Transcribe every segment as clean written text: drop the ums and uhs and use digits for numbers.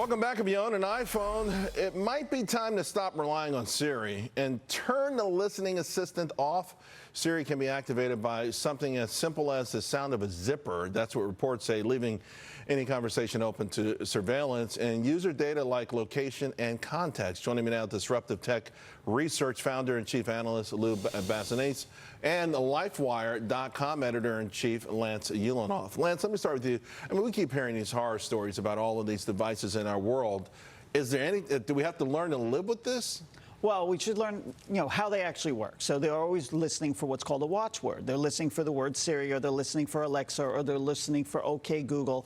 Welcome back. If you own an iPhone, it might be time to stop relying on Siri and turn the listening assistant off. Siri can be activated by something as simple as the sound of a zipper. That's what reports say, leaving any conversation open to surveillance and user data like location and context. Joining me now, Disruptive Tech Research founder and chief analyst Lou Basenese and LifeWire.com editor-in-chief Lance Ulanoff. Lance, let me start with you. I mean, we keep hearing these horror stories about all of these devices in our world. Is there any? Do we have to learn to live with this? Well, we should learn, how they actually work. So they're always listening for what's called a watchword. They're listening for the word Siri, or they're listening for Alexa, or they're listening for OK Google.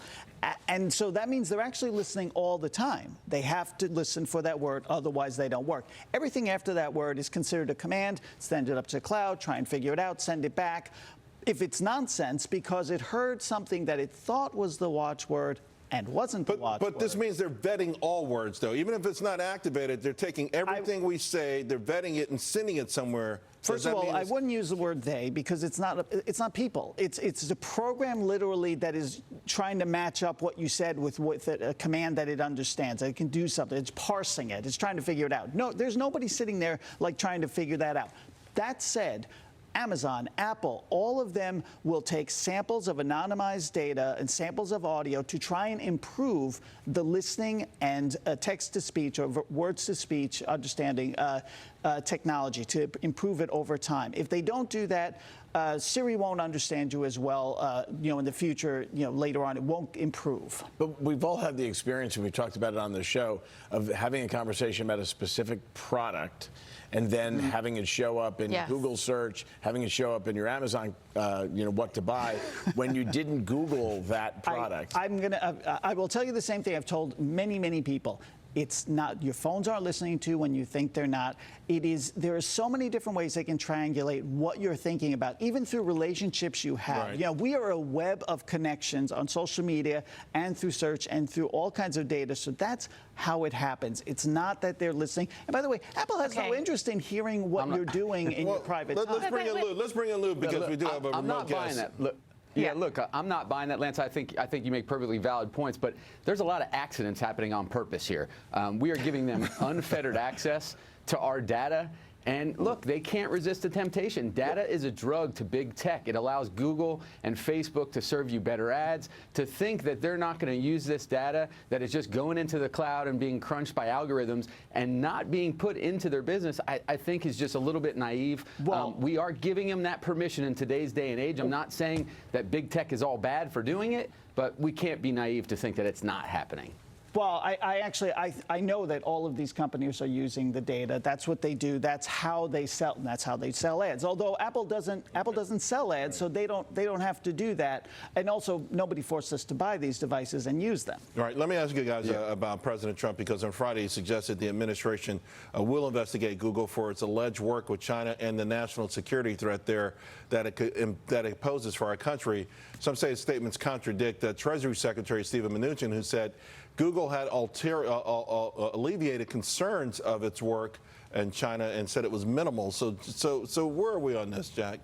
And so that means they're actually listening all the time. They have to listen for that word, otherwise they don't work. Everything after that word is considered a command. Send it up to the cloud, try and figure it out, send it back. If it's nonsense because it heard something that it thought was the watchword, and wasn't the watchword. But this means they're vetting all words, though. Even if it's not activated, they're taking everything we say, they're vetting it and sending it somewhere. First of all, I wouldn't use the word they because it's not people. It's a program literally that is trying to match up what you said with a command that it understands. That it can do something. It's parsing it. It's trying to figure it out. No, there's nobody sitting there like trying to figure that out. That said, Amazon, Apple, all of them will take samples of anonymized data and samples of audio to try and improve the listening and text-to-speech or words-to-speech understanding technology to improve it over time. If they don't do that, Siri won't understand you as well, in the future, later on, it won't improve. But we've all had the experience, and we talked about it on the show, of having a conversation about a specific product and then having it show up in Google search, having it show up in your Amazon, what to buy, when you didn't Google that product. I will tell you the same thing I've told many, many people. It's not, your phones aren't listening to when you think they're not. There are so many different ways they can triangulate what you're thinking about, even through relationships you have. Right. We are a web of connections on social media and through search and through all kinds of data. So that's how it happens. It's not that they're listening. And by the way, Apple has no interest in hearing what you're doing in your private time. Let's bring in Lou. Let's bring in Lou because we do have a remote I'm not buying guest. that. Look. Yeah, look, I'm not buying that, Lance. I think you make perfectly valid points, but there's a lot of accidents happening on purpose here. We are giving them unfettered access to our data. And look, they can't resist the temptation. Data is a drug to big tech. It allows Google and Facebook to serve you better ads. To think that they're not going to use this data, that is just going into the cloud and being crunched by algorithms and not being put into their business, I think is just a little bit naive. Well, we are giving them that permission in today's day and age. I'm not saying that big tech is all bad for doing it, but we can't be naive to think that it's not happening. Well, I know that all of these companies are using the data. That's what they do. That's how they sell. And that's how they sell ads. Although Apple doesn't sell ads, so they don't have to do that. And also, nobody forced us to buy these devices and use them. All right. Let me ask you guys about President Trump, because on Friday he suggested the administration will investigate Google for its alleged work with China and the national security threat there that it poses for our country. Some say his statements contradict Treasury Secretary Steven Mnuchin, who said Google had alleviated concerns of its work in China and said it was minimal. So where are we on this, Jack?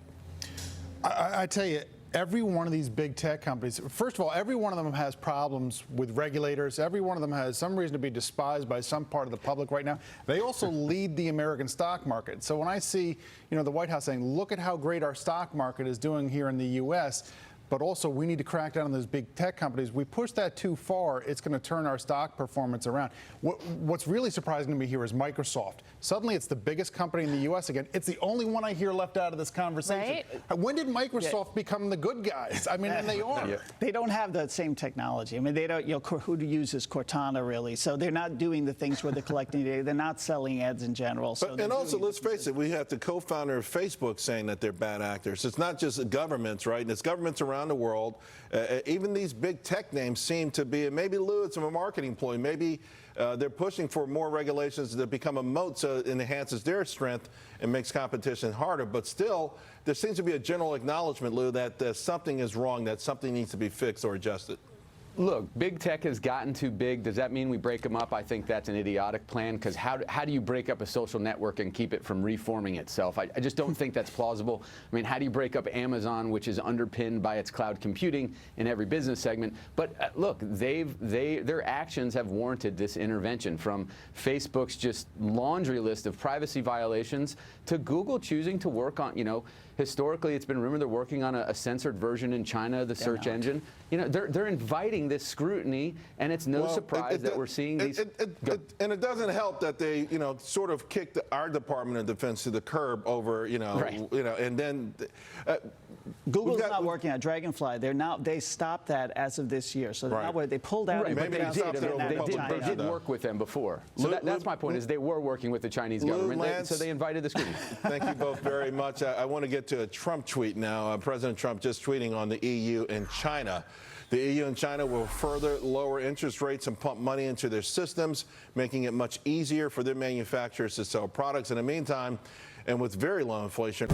I tell you, every one of these big tech companies, first of all, every one of them has problems with regulators. Every one of them has some reason to be despised by some part of the public right now. They also lead the American stock market. So when I see, the White House saying, look at how great our stock market is doing here in the U.S., but also we need to crack down on those big tech companies. We push that too far, it's going to turn our stock performance around. What's really surprising to me here is Microsoft. Suddenly it's the biggest company in the U.S. again. It's the only one I hear left out of this conversation. Right? When did Microsoft become the good guys? I mean, and they are. They don't have the same technology. I mean, they don't, who uses Cortana really? So they're not doing the things where they're collecting data. They're not selling ads in general. So and also, let's face it, we have the co-founder of Facebook saying that they're bad actors. It's not just governments, right? And it's governments around the world. Even these big tech names seem to be, maybe Lou, it's a marketing ploy. Maybe they're pushing for more regulations to become a moat so it enhances their strength and makes competition harder. But still, there seems to be a general acknowledgement, Lou, that something is wrong, that something needs to be fixed or adjusted. Look, big tech has gotten too big. Does that mean we break them up? I think that's an idiotic plan, because how do you break up a social network and keep it from reforming itself? I just don't think that's plausible. I mean, how do you break up Amazon, which is underpinned by its cloud computing in every business segment? But look, their actions have warranted this intervention, from Facebook's just laundry list of privacy violations to Google choosing to work on, historically it's been rumored they're working on a censored version in China, the search engine. They're inviting this scrutiny, and it's no surprise that we're seeing these. And it doesn't help that they, sort of kicked our Department of Defense to the curb over, and then Google's not working on Dragonfly. They stopped that as of this year. So they pulled out. Right, but they did work with them before. So that's my point. Is they were working with the Chinese government, so they invited the scrutiny. Thank you both very much. I want to get to a Trump tweet now. President Trump just tweeting on the EU and China. The EU and China will further lower interest rates and pump money into their systems, making it much easier for their manufacturers to sell products. In the meantime, and with very low inflation.